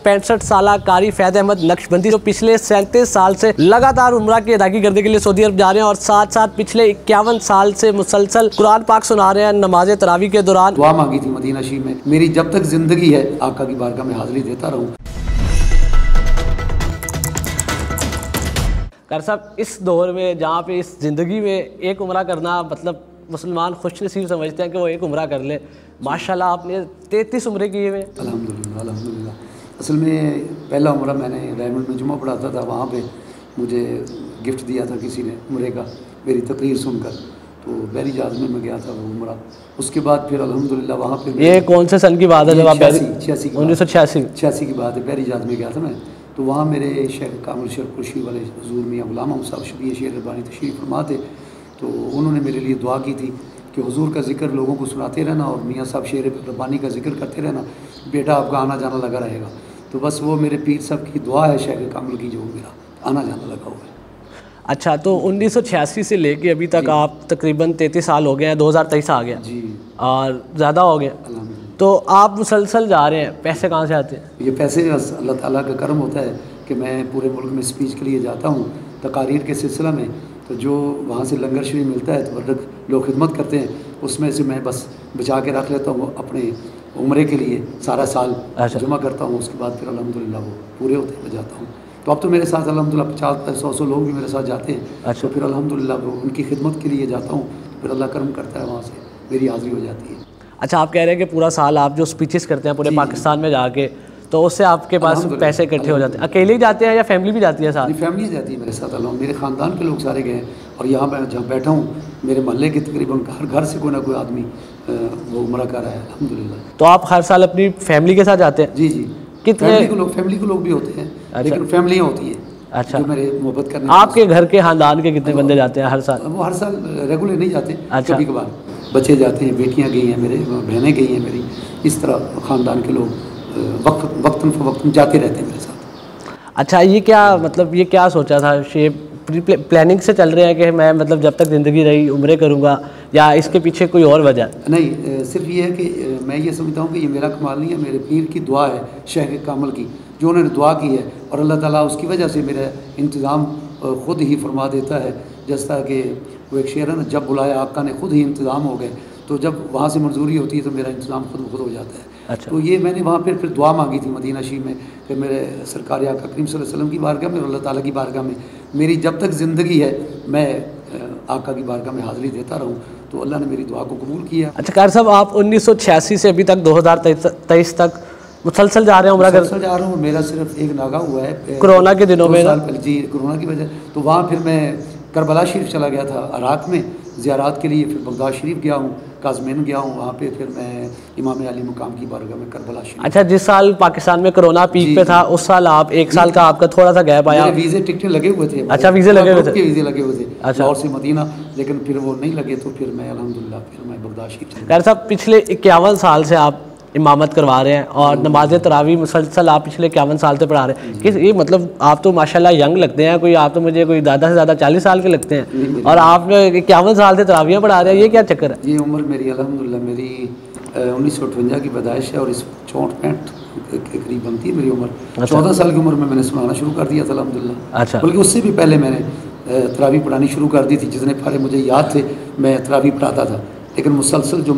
65 साल कारी फैद अहमद नक्शबंदी जो पिछले 37 साल से लगातार उम्रा की अदायगी करने के लिए सऊदी अरब जा रहे हैं और साथ साथ पिछले 51 साल से मुसलसल कुरान पाक सुना रहे हैं। नमाज तरावी के दौरान दुआ मांगी थी मदीना शरीफ में, मेरी जब तक जिंदगी है आका की बारगाह में हाजिरी देता रहूँ। कार साहब, इस दौर में जहाँ पे इस ज़िंदगी में एक उम्रा करना मतलब मुसलमान खुशनसीब समझते हैं कि वो एक उम्रा कर ले। माशाल्लाह आपने 33 उम्रे किए हुए। अल्हम्दुलिल्लाह अल्हम्दुलिल्लाह। असल में पहला उम्रा मैंने डायमंड में जुमा पढ़ाता था, वहाँ पे मुझे गिफ्ट दिया था किसी ने उम्रे का, मेरी तकरीर सुनकर, तो बहरी जहाज़ में मैं गया था वो उम्रा। उसके बाद फिर अल्हम्दुलिल्लाह वहाँ पे ये कौन से सन की बात है जब आप? 1986 की बात है, बहरी जहाज़ में गया था मैं। तो वहाँ मेरे शेख कामिल शेख खुर्शी वाले हुज़ूर मियाँ गुलाम साहब शबीर शेर रब्बानी तशरीफ़ फरमा थे, तो उन्होंने मेरे लिए दुआ की थी कि हुजूर का जिक्र लोगों को सुनाते रहना और मियाँ साहब शेर रब्बानी का जिक्र करते रहना, बेटा आपका आना जाना लगा रहेगा। तो बस वो मेरे पीर साहब की दुआ है शेख कामिल की, जो मेरा आना जाना लगा हुआ है। अच्छा, तो 1986 से लेके अभी तक आप तकरीबन 33 साल हो गए हैं, 2023 आ गया जी और ज़्यादा हो गया। तो आप मुसलसल जा रहे हैं, पैसे कहाँ से आते हैं? ये पैसे अल्लाह ताला का करम होता है कि मैं पूरे मुल्क में स्पीच के लिए जाता हूँ तकारीर के सिलसिला में, तो जो वहाँ से लंगर शरीफ मिलता है तो लोग खिदमत करते हैं, उसमें से मैं बस बचा के रख लेता हूँ अपने उम्रे के लिए, सारा साल जमा करता हूँ। उसके बाद फिर अल्हम्दुलिल्लाह वो पूरे होते हुए जाता हूँ। तो अब तो मेरे साथ अल्हम्दुलिल्लाह 50-100 लोग भी मेरे साथ जाते हैं। तो फिर अल्हम्दुलिल्लाह उनकी खिदमत के लिए जाता हूँ, फिर अल्लाह करम करता है, वहाँ से मेरी हाज़िरी हो जाती है। अच्छा, आप कह रहे हैं कि पूरा साल आप जो स्पीचेस करते हैं पूरे पाकिस्तान में जाके, तो उससे आपके पास पैसे इकट्ठे हो जाते हैं? अकेले ही जाते हैं या फैमिली भी जाती है साथ? फैमिली जाती है मेरे साथ, मेरे ख़ानदान के लोग सारे गए हैं। और यहाँ मैं जहाँ बैठा हूँ, मेरे मोहल्ले के तकरीबन हर घर से कोई ना कोई आदमी वो उम्रा कर रहा है अल्हम्दुलिल्लाह। तो आप हर साल अपनी फैमिली के साथ जाते हैं? जी जी। कितने फैमिली के लोग भी होते हैं। अच्छा। लेकिन फैमिलियाँ होती है। अच्छा, जो मेरे मोहब्बत करने। आपके घर के ख़ानदान के कितने बंदे जाते हैं हर साल? वो हर साल रेगुलर नहीं जाते। अच्छा। कभी कभार बच्चे जाते हैं, बेटियाँ गई हैं मेरे, बहनें गई हैं मेरी, इस तरह ख़ानदान के लोग वक्तन फ़वक्तन जाते रहते हैं मेरे साथ। अच्छा, ये क्या मतलब ये क्या सोचा था? ये प्लानिंग से चल रहे हैं कि मैं मतलब जब तक ज़िंदगी रही उम्रे करूँगा, या इसके पीछे कोई और वजह? नहीं, सिर्फ ये है कि मैं ये समझता हूँ कि ये मेरा कमाल नहीं है, मेरे पीर की दुआ है, शेख कामिल की, जो उन्होंने दुआ की है, और अल्लाह ताला उसकी वजह से मेरा इंतज़ाम ख़ुद ही फरमा देता है। जैसा कि वो एक शेर है ना, जब बुलाया आका ने खुद ही इंतज़ाम हो गए, तो जब वहाँ से मंजूरी होती है तो मेरा इंतज़ाम खुद हो जाता है। अच्छा। तो ये मैंने वहाँ पर फिर दुआ मांगी थी मदीना शरीफ में कि मेरे सरकार आका करीम सल्लल्लाहु अलैहि वसल्लम की बारगाह में और अल्लाह ताला की बारगाह में मेरी जब तक ज़िंदगी है मैं आका की बारगाह में हाज़िरी देता रहूँ। तो अल्लाह ने मेरी दुआ को कबूल किया। अच्छा कार साहब, आप 1986 से अभी तक 2023 तक मुसलसल जा रहे हैं उम्रा कर? मुसलसल जा रहा हूँ। मेरा सिर्फ एक नागा हुआ है कोरोना के दिनों में जी, कोरोना की वजह। तो वहाँ फिर मैं करबला शरीफ चला गया था इराक़ में ज़ियारत के लिए, फिर बगदाद शरीफ गया हूँ, काज़मीन गया हूँ, वहाँ पे फिर मैं इमाम अली मुकाम की बारगाह में करबला शरीफ। अच्छा, जिस साल पाकिस्तान में कोरोना पीक पे था उस साल आप एक साल का आपका थोड़ा सा गैप आया? वीज़े टिकटें लगे हुए थे। अच्छा, वीज़े लगे हुए थे? वीज़े लगे हुए थे। अच्छा। और से मदीना, लेकिन फिर वो नहीं लगे, तो फिर मैं अल्हम्दुलिल्लाह फिर मैं बगदाद शरीफ। खैर साहब, पिछले 51 साल से आप इमामत करवा रहे हैं और नमाज तरावी मुसलसल आप पिछले 51 साल से पढ़ा रहे हैं। किस ये मतलब आप तो माशाल्लाह यंग लगते हैं, कोई आप तो मुझे कोई ज़्यादा से ज़्यादा 40 साल के लगते हैं, और आप 51 साल से तरावियाँ पढ़ा रहे हैं, ये क्या चक्कर है? ये उम्र मेरी अल्हम्दुलिल्लाह मेरी 1958 की पैदाइश है और इस 64-65 के करीब बनती है मेरी उम्र। अच्छा। 14 साल की उम्र में मैंने सुनाना शुरू कर दिया था अल्हम्दुलिल्लाह। अच्छा। बल्कि उससे भी पहले मैंने तरावी पढ़ानी शुरू कर दी थी। जितने पारे मुझे याद थे मैं तरावी पढ़ाता था, लेकिन मुसलसल जो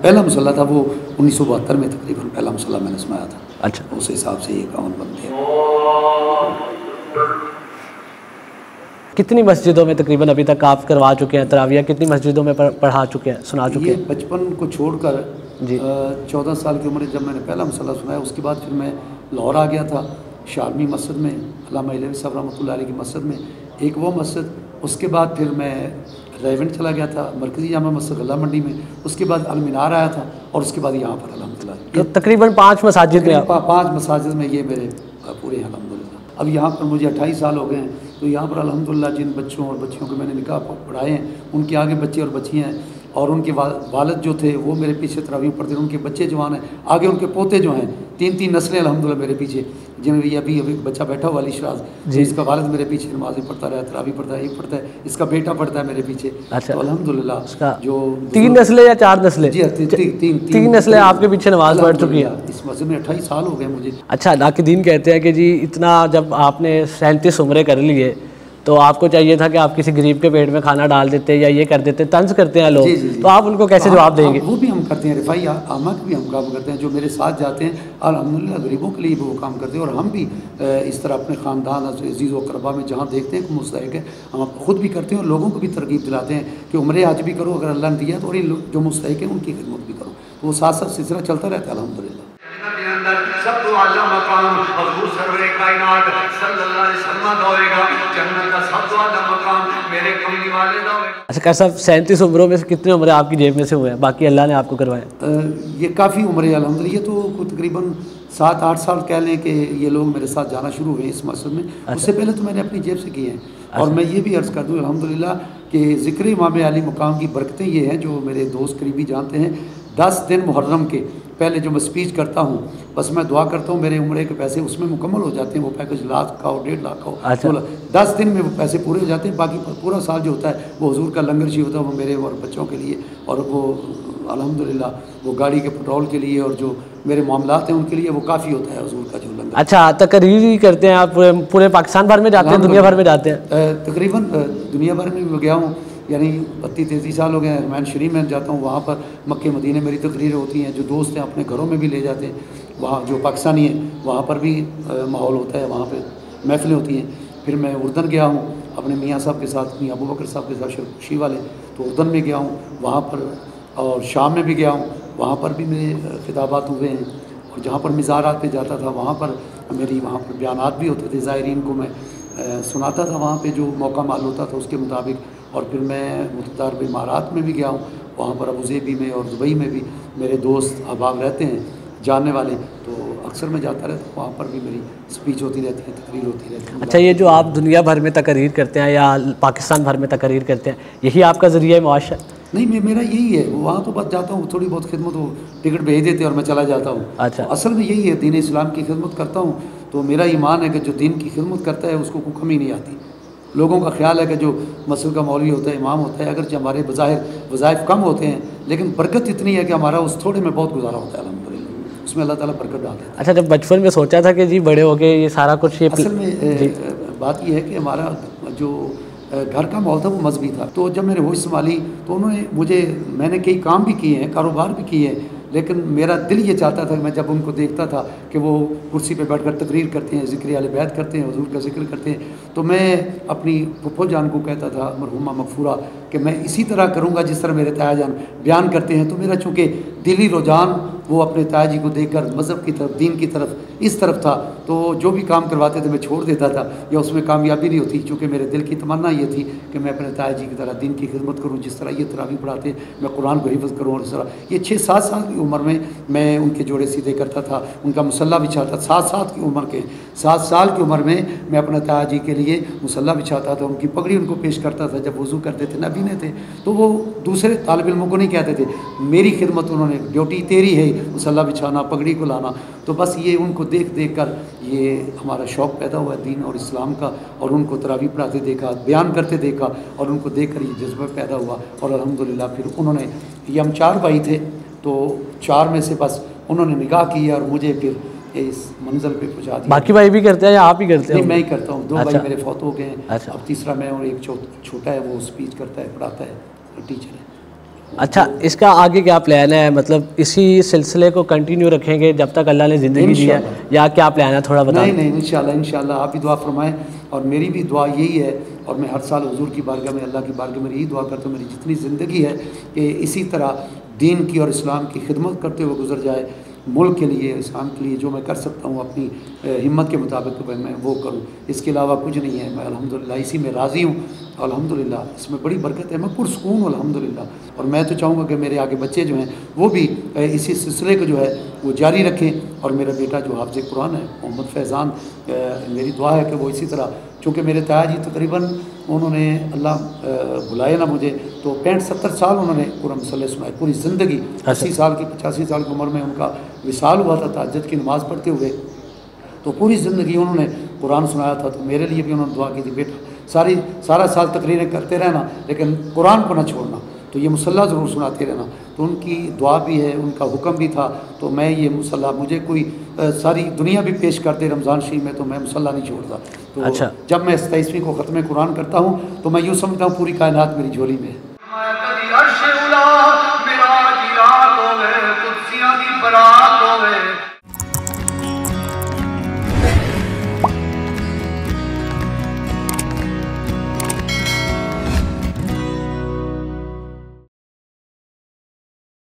पहला मुसल्ला था वो 1972 में तकरीबन पहला मुसल्ला मैंने सुनाया था। अच्छा। उस हिसाब से ये काउंट बनते हैं। कितनी मस्जिदों में तकरीबन अभी तक आप करवा चुके हैं तरावियाँ? कितनी मस्जिदों में पढ़ा चुके हैं, सुना चुके हैं? 55 को छोड़कर जी 14 साल की उम्र जब मैंने पहला मुसल्ला सुनाया, उसके बाद फिर मैं लाहौर आ गया था, शारमी मस्जिद में, अल्लामा इलवी साहब रहमतुल्लाह अलैह की मस्जिद में, एक वो मस्जिद। उसके बाद फिर मैं रेवेंट चला गया था, मरकज़ी जामा मस्जिद गला मंडी में, उसके बाद अलमीनार आया था, और उसके बाद यहाँ पर अल्हम्दुलिल्लाह। तो तकरीबन 5 मसाजिद में 5 मसाजिद में ये मेरे पूरे अल्हम्दुलिल्लाह। अब यहाँ पर मुझे 28 साल हो गए हैं, तो यहाँ पर अल्हम्दुलिल्लाह जिन बच्चों और बच्चियों को मैंने निकाह पढ़ाए हैं, उनके आगे बच्चे और बच्चियाँ हैं, और उनके वालिद जो थे वो मेरे पीछे तरावी पढ़ते थे, उनके बच्चे जवान हैं, आगे उनके पोते जो हैं, 3-3 नस्लें अल्हम्दुलिल्लाह मेरे पीछे, जिनमें अभी बच्चा बैठा हुआ अली शराज जी, इसका वालिद मेरे पीछे नमाज़ें पढ़ता रहा, तरावी पढ़ता है, ये पढ़ता है, इसका बेटा पढ़ता है मेरे पीछे। अच्छा, तो अल्हम्दुलिल्लाह जो 3 नस्लें या 4 नस्लें? जी, 3 नस्लें आपके पीछे नमाज़ पढ़ चुकी है। इस मस्जिद में 28 साल हो गए मुझे। अच्छा, अल्लाह के दीन कहते हैं कि जी इतना जब आपने 37 उम्रें कर लिए तो आपको चाहिए था कि आप किसी गरीब के पेट में खाना डाल देते या ये कर देते, तंज करते हैं लोग। जी, जी, जी। तो आप उनको कैसे जवाब देंगे? वो भी हम करते हैं, रिफाई आमा भी हम काम करते हैं, जो मेरे साथ जाते हैं अल्हम्दुलिल्लाह गरीबों के लिए भी वो काम करते हैं। और हम भी इस तरह अपने ख़ानदान अज़ीज़ व क़रबा में जहाँ देखते हैं कि मुस्तहिक़ है, हम ख़ुद भी करते हैं और लोगों को भी तरगीब दिलाते हैं कि उम्र हज भी करो अगर अल्लाह ने दिया तो, और जो मुस्तहिक़ है उनकी खिदमत भी करो। तो वो साथ साथ सिलसिला चलता रहता है अल्हम्दुलिल्लाह। अच्छा कैसा, 37 उम्रों में से कितने उम्रें आपकी जेब में से हुए हैं, बाकी अल्लाह ने आपको करवाए? ये काफ़ी उम्र है अल्हम्दुलिल्लाह। ये तो तकरीबन 7-8 साल कह लें कि ये लोग मेरे साथ जाना शुरू हुए इस मस्जिद में। अच्छा। उससे पहले तो मैंने अपनी जेब से किए हैं। अच्छा। और मैं ये भी अर्ज़ कर दूँ अल्हम्दुलिल्लाह कि ज़िक्र इमाम अली मुकाम की बरकतें ये हैं, जो मेरे दोस्त करीबी जानते हैं, 10 दिन मुहर्रम के पहले जो मैं स्पीच करता हूँ, बस मैं दुआ करता हूँ मेरे उम्रे के पैसे उसमें मुकम्मल हो जाते हैं। वो पैकेज लाख का हो, 1.5 लाख का हो, अच्छा। 10 दिन में वो पैसे पूरे हो जाते हैं। बाकी पूरा साल जो होता है वो हुजूर का लंगर शी होता है, वो मेरे और बच्चों के लिए, और वो अल्हम्दुलिल्लाह वो गाड़ी के पेट्रोल के लिए और जो मेरे मामलात हैं उनके लिए वो काफ़ी होता है हुजूर का जो लंगर। अच्छा, तकरीर करते हैं आप पूरे पाकिस्तान भर में जाते हैं, दुनिया भर में जाते हैं? तकरीबन दुनिया भर में भी गया हूँ, यानी 32-33 साल हो गए हैं। रहमान शरीफ में जाता हूँ, वहाँ पर मक्के मदीने मेरी तकरीरें होती हैं। जो दोस्त हैं अपने घरों में भी ले जाते हैं, वहाँ जो पाकिस्तानी हैं वहाँ पर भी माहौल होता है, वहाँ पर महफिलें होती हैं। फिर मैं उर्दन गया हूँ अपने मियाँ साहब के साथ, मियाँ अबू बकर साहब के साथ, शरकुशी वाले, तो उर्दन में गया हूँ वहाँ पर, और शाम में भी गया हूँ, वहाँ पर भी मेरे खिताबात हुए हैं। और जहाँ पर मज़ारात पे जाता था वहाँ पर मेरी वहाँ पर बयानात भी होते थे, ज़ायरीन को मैं सुनाता था वहाँ पे जो मौका माल होता था उसके मुताबिक। और फिर मैं मुख्तार इमारात में भी गया हूँ, वहाँ पर अबूज़ेबी में और दुबई में भी मेरे दोस्त अहबाब रहते हैं जानने वाले, तो अक्सर मैं जाता रहता हूँ, वहाँ पर भी मेरी स्पीच होती रहती है, तकरीर होती रहती है। अच्छा, ये जो आप दुनिया भर में तकरीर करते हैं या पाकिस्तान भर में तकरीर करते हैं, यही आपका ज़रिया मुआश है? नहीं, मेरा यही है, वहाँ तो बस जाता हूँ, थोड़ी बहुत खिदमत, वो टिकट भेज देते हैं और मैं चला जाता हूँ। अच्छा। तो असल में यही है, दीन इस्लाम की खिदमत करता हूँ, तो मेरा ईमान है कि जो दीन की खिदमत करता है उसको कोई कमी नहीं आती। लोगों का ख्याल है कि जो मस्जिद का मौलवी होता है, इमाम होता है, अगरचे हमारे वज़ाइफ कम होते हैं, लेकिन बरकत इतनी है कि हमारा उस थोड़े में बहुत गुजारा होता है अल्हम्दुलिल्लाह, उसमें अल्लाह ताला बरकत डाल देता है। अच्छा, जब बचपन में सोचा था कि जी बड़े हो गए ये सारा कुछ, ये असल में बात ये है कि हमारा जो घर का माहौल था वो मजहबी था। तो जब मैंने होश संभाली तो उन्होंने मैंने कई काम भी किए हैं, कारोबार भी किए हैं, लेकिन मेरा दिल ये चाहता था कि मैं जब उनको देखता था कि वो कुर्सी पे बैठकर तकरीर करते हैं, ज़िक्र आले बैत करते हैं, हुजूर का जिक्र करते हैं, तो मैं अपनी फुफ्फो जान को कहता था, मरहुमा मगफूरा, कि मैं इसी तरह करूँगा जिस तरह मेरे ताया जान बयान करते हैं। तो मेरा चूँकि दिली रुझान वो अपने ताया जी को देखकर मज़हब की तरफ, दीन की तरफ, इस तरफ था, तो जो भी काम करवाते थे मैं छोड़ देता था, या उसमें कामयाबी नहीं होती, चूँकि मेरे दिल की तमन्ना ये थी कि मैं अपने ताया जी की तरह दीन की खिदमत करूँ, जिस तरह ये तरावी पढ़ाते मैं कुरान को हिफ्ज़ करूँ। और इस तरह ये 6-7 साल की उम्र में मैं उनके जोड़े सीधे करता था, उनका मुसल्ला बिछाता। 7 साल की उम्र में मैं अपने ताया जी के लिए मुसल्ला बिछाता था, उनकी पगड़ी उनको पेश करता था जब वज़ू करते थे, नबी ने थे। तो वो दूसरे तालिब इल्मों को नहीं कहते थे, मेरी खिदमत उन्होंने, ड्यूटी तेरी है मुसल्ला बिछाना, पगड़ी को लाना। तो बस ये उनको देख कर ये हमारा शौक़ पैदा हुआ दीन और इस्लाम का, और उनको तरावी पढ़ाते देखा, बयान करते देखा, और उनको देख कर ये जज्बा पैदा हुआ। और अल्हम्दुलिल्लाह फिर उन्होंने, ये हम 4 भाई थे, तो 4 में से बस उन्होंने निगाह की और मुझे फिर इस मंजिल पे पहुंचा दिया। बाकी भाई भी करते हैं या आप ही करते हैं? नहीं, मैं ही करता हूँ। 2 अच्छा। भाई मेरे फौत हो गए हैं। अच्छा। अब तीसरा मैं, और एक छोटा है, वो स्पीच करता है, पढ़ाता है, टीचर है। अच्छा, इसका आगे क्या प्लान है? मतलब इसी सिलसिले को कंटिन्यू रखेंगे जब तक अल्लाह ने ज़िंदगी दी है, या क्या प्लान है, थोड़ा बताएं। नहीं, इंशाल्लाह आप भी दुआ फरमाएं, और मेरी भी दुआ यही है, और मैं हर साल हुजूर की बारगाह में, अल्लाह की बारगाह में यही दुआ करता हूँ मेरी जितनी ज़िंदगी है कि इसी तरह दीन की और इस्लाम की खिदमत करते हुए गुजर जाए। मुल्क के लिए, इस्लाम के लिए जो मैं कर सकता हूँ अपनी हिम्मत के मुताबिक मैं वो करूँ, इसके अलावा कुछ नहीं है। मैं अल्हम्दुलिल्लाह इसी में राज़ी हूँ, अल्हम्दुलिल्लाह इसमें बड़ी बरकत है, मैं पुरसुकून हूँ अल्हम्दुलिल्लाह। और मैं तो चाहूँगा कि मेरे आगे बच्चे जो हैं वो भी इसी सिलसिले को जो है वो जारी रखें। और मेरा बेटा जो हाफ़िज़ कुरान है मोहम्मद फैज़ान, मेरी दुआ है कि वो इसी तरह, चूँकि मेरे ताया जी तकरीबन उन्होंने अल्लाह बुलाए ना मुझे तो 65-70 साल उन्होंने कुरान मसले सुनाए पूरी ज़िंदगी। 80 साल की 85 साल की उम्र में उनका विसाल हुआ था तहज्जुद की नमाज़ पढ़ते हुए, तो पूरी ज़िंदगी उन्होंने कुरान सुनाया था। तो मेरे लिए भी उन्होंने दुआ की थी, बेटा सारा साल तकरीरें करते रहना लेकिन कुरान को ना छोड़ना, तो ये मुसल्ला ज़रूर सुनाते रहना। तो उनकी दुआ भी है, उनका हुक्म भी था। तो मैं ये मुसल्ला, मुझे कोई सारी दुनिया भी पेश करते रमज़ान शरीफ में तो मैं मुसल्ला नहीं छोड़ता। तो अच्छा। जब मैं 27वीं को ख़त्म कुरान करता हूँ तो मैं यूँ समझता हूँ पूरी कायनात मेरी झोली में है।